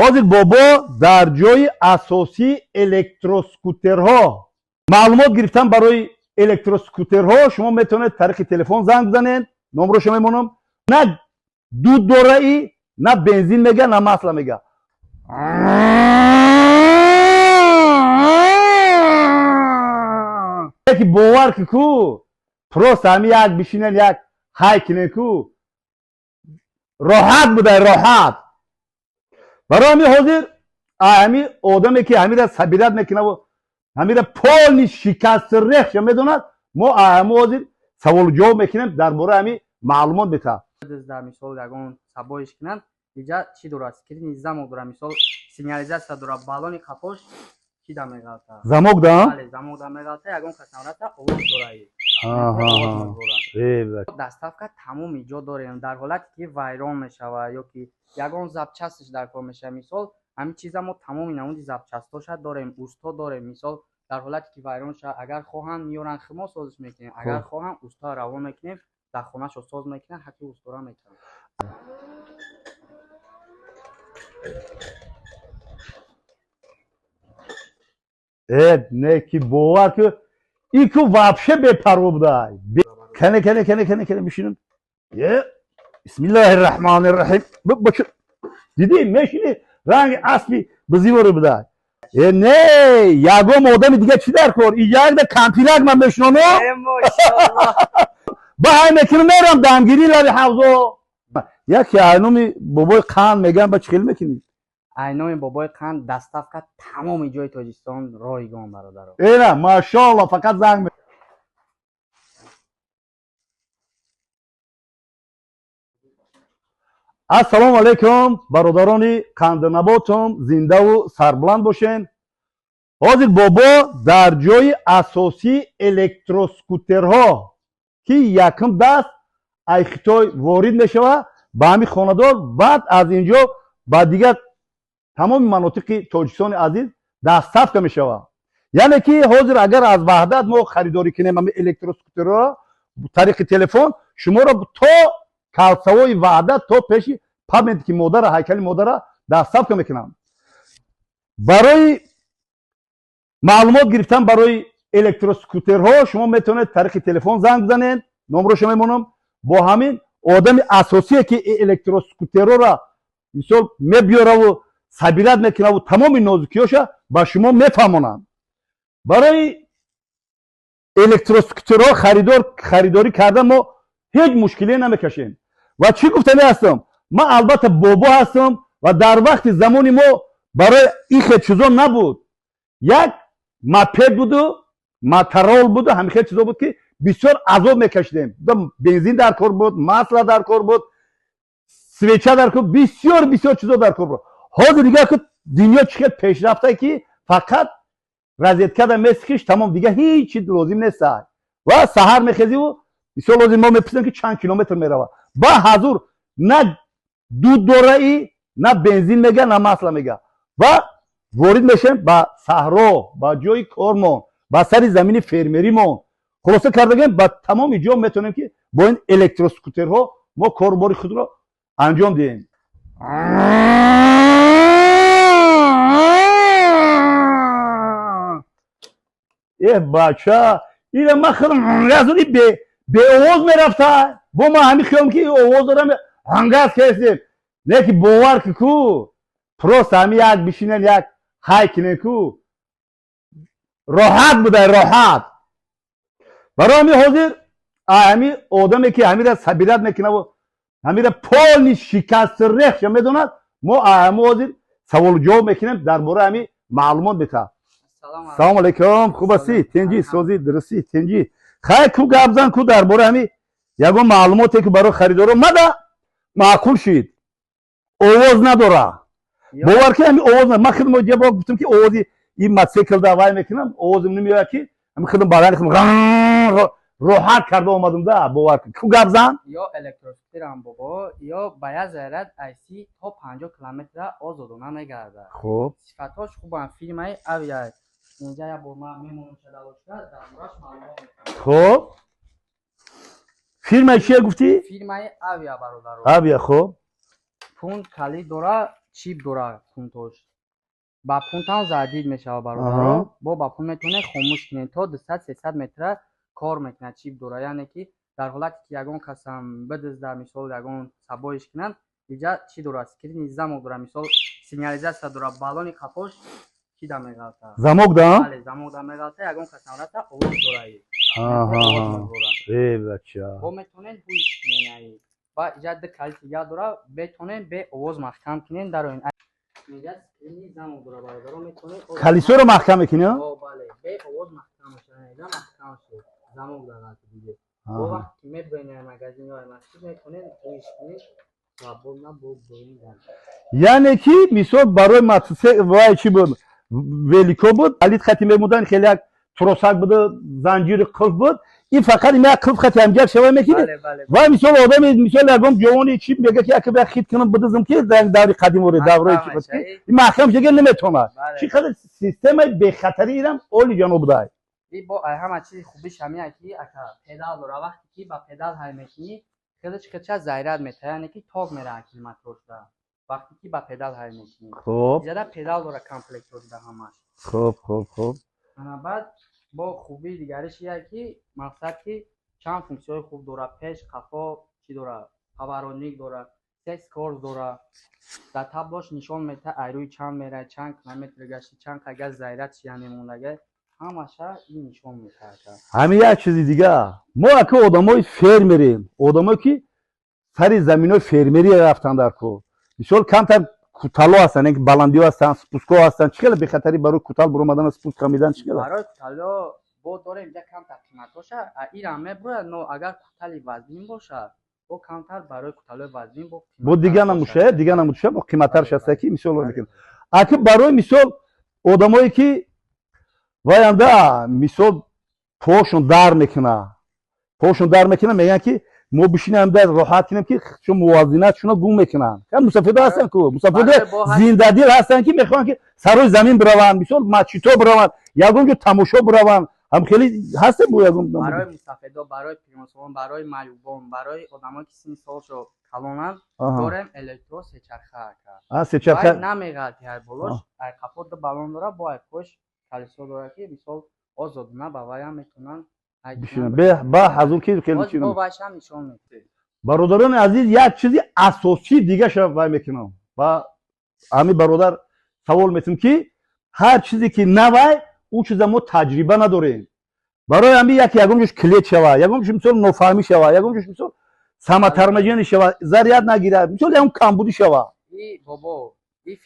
حاضر بابا در جای اساسی الکتروسکوترها معلومات گرفتن برای الکتروسکوترها شما میتونید طریق تلفن زنگ بزنید. نمرش میمونم. نه دود داره ای نه بنزین میگه نه مسئله میگه. یکی باور که کو پروست همی یک بشینن یک هایکنه کو راحت بوده راحت. برای همی حاضر همی آدمی که همی را سبیرت میکنه و همی را پال شکست رخش میدوند ما همی حاضر سوال جواب میکنیم درباره همی معلومات بده. در مثال یگان سبایش کنند اینجا چی درست کردن نظام داره مثال سینالیزاسیا داره بالونی کپوش چی داره میگالته زموگ دام بله زموگ داره میگالته یگان کسانرات اوز داره دستافکا تمام ایجاد داره در حالتی که ویران میشوه یا که یگان زبچستش در کار میشه مثال همین چیزا ما تمام نمود زبچستاشا داریم اوستا داریم مثال در حالتی که ویران شه اگر خواهن میارن خما سازش میکنیم اگر خواهن اوستا روان میکنیم در خونه‌ش ساز میکنن حتی اوستا را میکنن. نه کی باور که ای که вообще بپرو بوده. کنه میشینم. بسم الله الرحمن الرحیم. بچه دیدی میشینی رنگ اسبی بزیور بوده. نه یگم آدم دیگه چی در کار یک ده کمپینک من بشنم ماشاءالله با های میکنم میرم دمگیری لبی حوضا یکی اینومی بابای قند میگن با چخیل میکنی اینومی بابای قند دستافکا تمام جای تاجیکستان رایگان برادر. اینه ماشاءالله فقط زنگ میکنم. السلام علیکم برادرانی قندنباتم زنده و سربلند باشین. حاضر بابا در جای اساسی الکتروسکوترها که یکم دست ای خطای وارد میشوه به همین خاندار بعد از اینجا با دیگر تمام مناطق تاجیکستان عزیز دسترس میشوه. یعنی که حاضر اگر از وحدت ما خریداری کنیم همین الکتروسکوترها طریق تلفن شما را تا کالسوای وحدت تا پیش پابند که مادر هیکل مادر دسترس میکنم. برای معلومات گرفتن برای الکتروسکوترها شما میتونید طریق تلفن زنگ بزنید. نمرش میمونم. با همین آدم اساسی که الکتروسکوترها را مثال میبیاره و سبیلت میکنه و تمام نازکیاشا با شما میفهمونن. برای الکتروسکوترها خریداری کردن ما هیچ مشکلی نمیکشیم. و چی گفتنی هستم من البته بابا هستم و در وقت زمانی ما برای این خیلی چیزا نبود. یک مپد بود و ماترول بود و همین خیلی چیزا بود که بسیار عذاب میکشیدیم. بنزین در کار بود، مسئله در کار بود، سویچه در کار، بسیار چیزا در کار بود. حاضر دیگه که دنیا چقدر پیشرفته که فقط رضایت کردن مسکش تمام دیگه هیچ چیز لازم نیست. و سحر میخیزی و بسیار لازم ما میپرسیم که چند کیلومتر میروه با حضور نه دود داره ای نه بنزین میگه نه مسئله میگه و وارد میشیم با صحرا با جای کارمون با سر زمین فرمریمون خلاصه کردگیم با تمام جا میتونیم که با این الکتروسکوترها ما کارباری خود را انجام دهیم. بچه این ما خیلی رازونی به آواز میرفته با ما همین خیام که آواز دارم هنگاز کسیم نه که باور که کو پروست همی یک بشینن یک هایکنه کو راحت بوده راحت. برای همی حاضر همی آدمی که همی را سبیرت میکنه و همی را پال شکست رخش میدوند ما همی حاضر سوال جواب میکنیم درباره همی معلومات بده. سلام علیکم خوب هستی تنجی سوزی درستی تنجی خیلی کو گپ زن کو درباره همی یگان معلوماتی که برای خریدارا مده معقول شید آواز نداره باور که همین آواز من خیلی موجه با گفتم که آوازی این موتورسیکل دوای میکنم آوازم نمیاد که همین خیلی بالای راحت کرده اومدم ده باور که کو گپ زن یا الکتروسکوتر هم بابا یا باید زیرت ایسی تا 50 کیلومتر آزادانه میگرده. خب صفتاش خوبه فیلمای اویای اینجا یا با ما میمونم شدالوشته در موردش معلومات میکنم. خب فیلم چیه گفتی؟ فیلمای اویا برادر اویا. خب پون کلی داره чип дора пунктош. Ба пунктам задид мешава бародаро. Бо ба пункт метавонед хомӯш кинед то 200-300 метра кор мекунад чип дора. Яъне ки дар ҳолате ки ягон касам бидизда, мисол ягон сабоиш кинанд, иҷа чӣ дора, скрини замок дора, мисол сигнализатсия дора, балони қафош чӣ да меғалта. Замок да? Бале, замок да меғалта, ягон касам раста овоз дора. бача. Бо метавонед ҳуиш кинед. Ба иҷа ду калити дига дора, метавонед бе овоз маҳкам кинед дароин. Мега скрини замок дора бародаро, метавонед Калисоро маҳкам мекунӣ? бале, бе овоз маҳкам мешавад. Иҷа маҳкам шуд. Замок дара диге. Бо вақте ки мебуред магазин ё масҷид метавонед ҳуиш кинед ва бо буриндан. Яъне ки мисол барои мотосикл вай чӣ буд? Велико буд, калит хати мемудан, хеле як тросак буд, занҷири қулф буд. Ин фақат ин як қулф хати ҳамҷак шава мекунед. Вай мисол одами мисол ягон ҷавони чӣ мега ки як хит кунам будизм ки даври қадим ори давраи чӣ буд ки ин маҳкам шага наметавонад. Чӣ қадар системаи бехатарӣ инам оли ҷаноб дай. И бо ҳама чизи хубиш ҳамия ки ака педал дора. Вақте ки ба педал ҳай мекунӣ, хелчкача заряд метавад, яъне ки ток меравад километрошда. Вақте ки ба педал ҳай мекунӣ. Хуб. Зиёда педал дора комплектор да ҳамаш. Хуб. Ана баъд бо хубии дигариш ия ки мақсад ки чанд функсияҳои хуб дора. Пеш қафо чӣ дора? Поворотник дора, 6 скорост дора. Дар таблош нишон метавад айрӯи чанд меравад, чанд километр гашти, чанд қадар заряд чия мемондага. Ҳамаша ин нишон метавад. Ҳамин як чизи дига. Мо ака одамои фермерем, одамое ки сари заминои фермерӣ рафтан дар кор. Мисол камтар кутало ҳастанд, ин ки баландиҳо ҳастанд, спускҳо ҳастанд. Чӣ қадар бехатарӣ барои кутал биромадан спуск камидан чӣ қадар? Барои кутало бо дорем ҷа камтар қиматоша, инам мебурад, но агар кутали вазнин боша, бо камтар барои куталои вазнин бо дига намудша бо қиматтарш ҳаста ки мисол мекунад. Ака барои мисол одамое ки ваянда мисол пошон дар мекунад, мегӯянд ки мо бишинем дар роҳат кинем ки чун мувозинатшуно гум мекунанд. Ям мусофида ҳастанд ку, мусофида зиндадил ҳастанд ки мехоҳанд ки сарои замин бираванд, мисол масҷидҳо бираванд, ягон ҷо тамошо бираванд. Ҳам хеле ҳаста бо ягон барои мусофидо, барои пиёнсолон, барои маъюбон, барои одамое ки синни солшо калонанд, дорем электросечарха ака. Сечарха намеғалти ай болош, ай қафо ду балон дора, бо ай пош калисо дора ки мисол озодона ба ваям метавонанд бародарони азиз, як чизи асосӣ дигаша вай мекунам. Ва ҳамин бародар савол метавонам ки ҳар чизе ки навай у чиза мо таҷриба надорем. Барои ҳамин ягон ҷош клет шава, ягон ҷош мисол нофаҳмӣ шава, ягон ҷош мисол саматармаҷиёни шава, заряд нагирад, мисол ягон камбудӣ шава. Бобо ин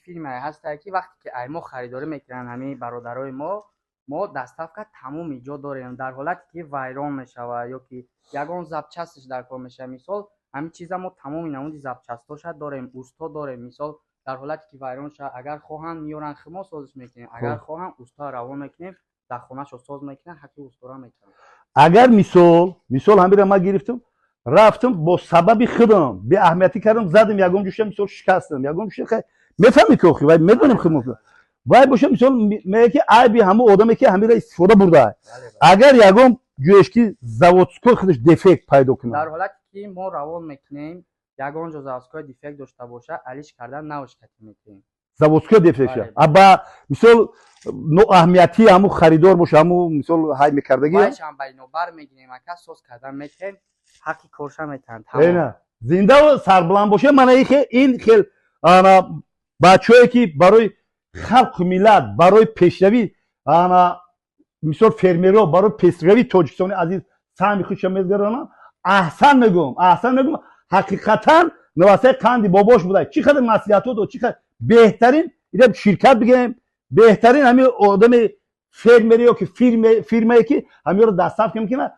фирмае ҳастае ки вақте ки ай мо харидорӣ мекунанд ҳамин бародарои мо дастафка тамоми ҷо дорем. Дар ҳолате ки вайрон мешавад ё ки ягон запчасташ дар кор мешавад, мисол ҳамин чиза мо тамоми намуди запчастоша дорем, уsto дорем. Мисол дар ҳолате ки вайрон шавад, агар хоҳанд миёранд химо созиш мекунем, агар хоҳанд уsto равон мекунем, дар хонашо соз мекунем, ҳаққи устора мекунем. Агар мисол ҳамира ман гирифтам, рафтам бо сабаби худам беаҳамиятӣ кардам, задам ягон ҷоша мисол шикастам, ягон ҷоша мефаҳмӣ ки охир вай медонем химо вай боша мисол мега ки айби ҳамон одаме ки ҳамира истифода бурдааст. Агар ягон ҷояш ки заводскои худаш дефект пайдо кунад, дар ҳолате ки мо равон мекунем, ягон ҷо заводскои дефект дошта боша, алиш кардан навошкатӣ мекунем. Заводскои дефект аба мисол ноаҳамиятӣ ҳамон харидор боша, ҳамон мисол ҳай мекардагӣ вайшам баринобар мегирем, ака соз кардан мекунем, ҳаққи корша метаванд. Зиндаву сарбуланд боша. Мана ин хел бачаҳое ки барои халқу миллат, барои пешравӣ мисол фермерҳо барои пешравии тоҷикистони азиз саҳми худшон мезгаронанд. аҳсан мегӯм ҳақиқатан навасаи қанди бобош будай. Чӣ қадар маслиҳатҳо дод, чӣ қадар беҳтарин ина ширкат бигирем, беҳтарин ҳамин одами фермере ё ки фирмае ки ҳамиро дастафт мекунад,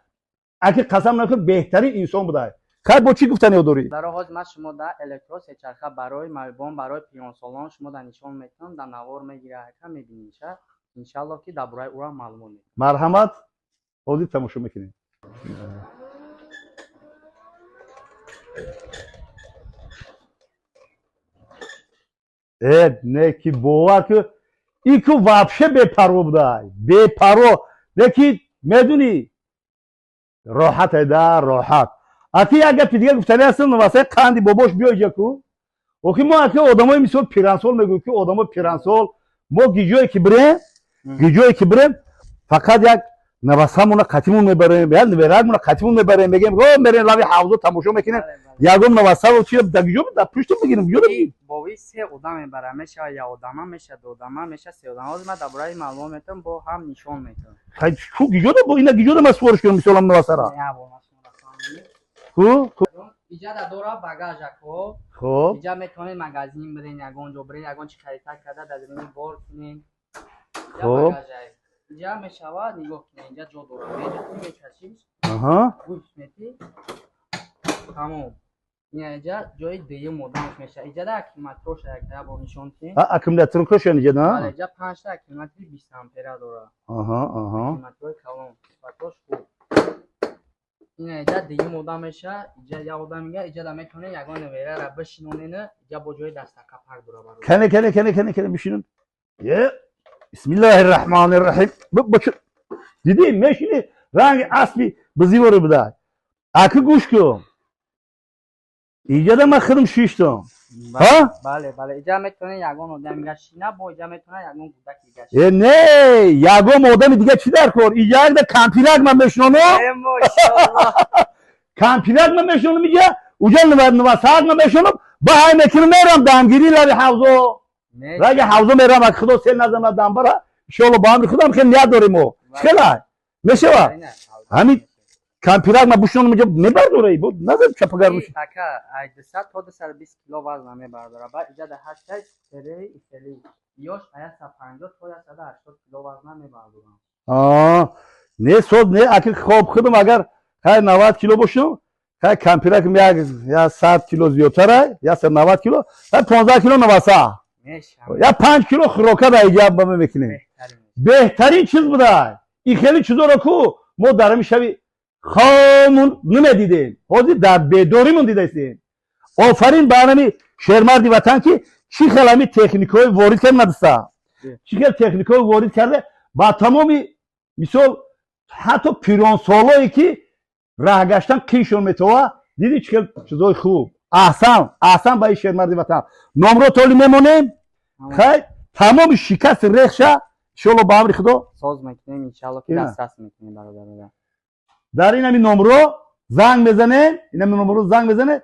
аки қасам накунад беҳтарин инсон будай. Кай бо чӣ гуфтаниҳо дорӣ? Дар ҳоз ман шумо да электросечарха барои маъюбон, барои пиёнсолон шумо да нишон метавонам, да навор мегирад, ака мебиниша. Иншаллоҳ ки дар бораи ӯра маълумот метавонам. Марҳамат, ҳозир тамошо мекунем. Не ки бовар ки ин ку вообще бепарво будай. Бепарво. Не ки медунӣ роҳат айда роҳат. Аки як гапи дига гуфтани ҳастам, навасаи қанди бобош биё иҷа ку. اوکی ما اگه آدمای مثل پیرانسول میگویم که آدمای پیرانسول ما گیجایی که بریم فقط یک نوسامون قطیمون میبریم یا نویرگمون قطیمون میبریم میگیم رو میریم لبی حوض تماشا میکنیم یگم نوسا و چی دگیجو در پشت میگیریم یورو بوی سه آدم میبره میشه یا آدم میشه دو آدم میشه سه آدم از من درباره معلومات میتونم با هم نشون میتونم خیلی خوب گیجو با اینا گیجو ما سوارش کنیم مثلا نوسا را خب اینجا در دورا باگاژ کو خب اینجا میتونید مغازین برین یگان جو برین یگان چی خرید کرده در زمین بار کنین خب اینجا میشود نگاه کنین اینجا جو دورا اینجا میکشید آها گوش میدی تمام اینجا جای دیگه مودمش میشه اینجا در اکیماتور شده با نشون کنین اکیماتور کشن اینجا نه اینجا 5 تا اکیماتور 20 امپر داره آها اکیماتور کلام فاتوش خوب اینجا دیگه مودم میشه اینجا یا آدم میگه اینجا در میتونه یگان نویره را بشینونه نه اینجا با جای دست کپر داره کنه بشینم بسم الله الرحمن الرحیم دیدی میشینی رنگ اسبی بزیوره بده اکی گوش کن اینجا در من خودم شیشتم ها بله اینجا میتونه یگان آدم میگه شینه با اینجا میتونه یگان بودک دیگه نه یگان آدم دیگه چی در کن اینجا یک در کمپیرک من بشنونم ماشاءالله کمپیرک من بشنونم میگه اونجا نوساق من بشنونم با های میکنم میرم دمگیری لبی حوضو رگ حوضو میرم اگه خدا سیل نزنم دم برا انشالله با هم خودم خیلی نیاد داریم و چقدر میشه همین کمپیرک من بشنونم میگه میبرداره بود نظر چپگر میشه تاکا 200 تا 220 کیلو وزن میبرداره بعد اینجا در 8 سری یوش آیا 150 تا 180 کیلو وزن میبرداره نه صد نه اگه خوب خودم اگر خیر 90 کیلو باشم خیر کمپیرک یا 100 کیلو زیادتره یا 190 کیلو یا 15 کیلو نوسا یا 5 کیلو خروکه در اینجا با من میکنیم بهترین چیز بوده این خیلی چیزا رو کو ما در میشوی خامون نمیدیدیم حاضر در بدوریمون دیدیم آفرین برنامه شهرمردی وطن که چی خلامی تکنیکای وارد کرد ندسته چی خیلی تکنیکای وارد کرده با تمامی مثال حتی پیرانسالایی که راه گشتن کیشون میتوه دیدی چه چیزای خوب احسن با این شهرمردی وطن نمره تولی میمونیم خیلی تمام شکست رخشه انشالله با امر خدا ساز میکنیم انشالله که دست میکنیم برادر در این همی نمره زنگ بزنه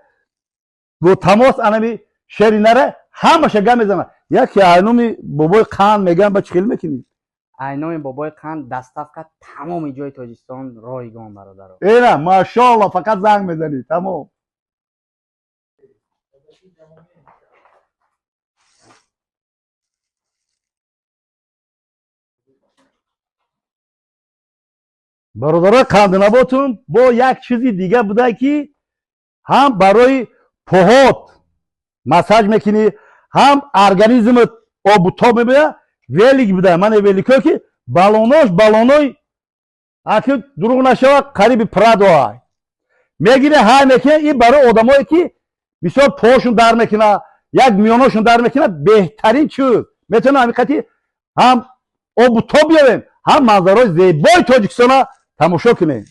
با تماس انمی شهری نره همه شگه میزنه یکی اینومی بابای قند میگن با چکل میکنی اینومی بابای قند دستافکت تمام جای تاجیکستان رایگان برادر اینا ماشاءالله فقط زنگ میزنی تمام برادرای قندنباتون با یک چیزی دیگه بوده که هم برای پوهات مساج میکنی هم ارگانیزمت آبوتا میبینه ویلیک بوده من ویلیکو که بالونای اگه دروغ نشوه قریب پرادو های میگیره های میکنه این برای آدمایی که بسیار پوهاشون در میکنه یک میاناشون در میکنه بهترین چیز میتونه حقیقتی هم آبوتا بیاریم هم منظرهای زیبای تاجیکستان تماشا کنیم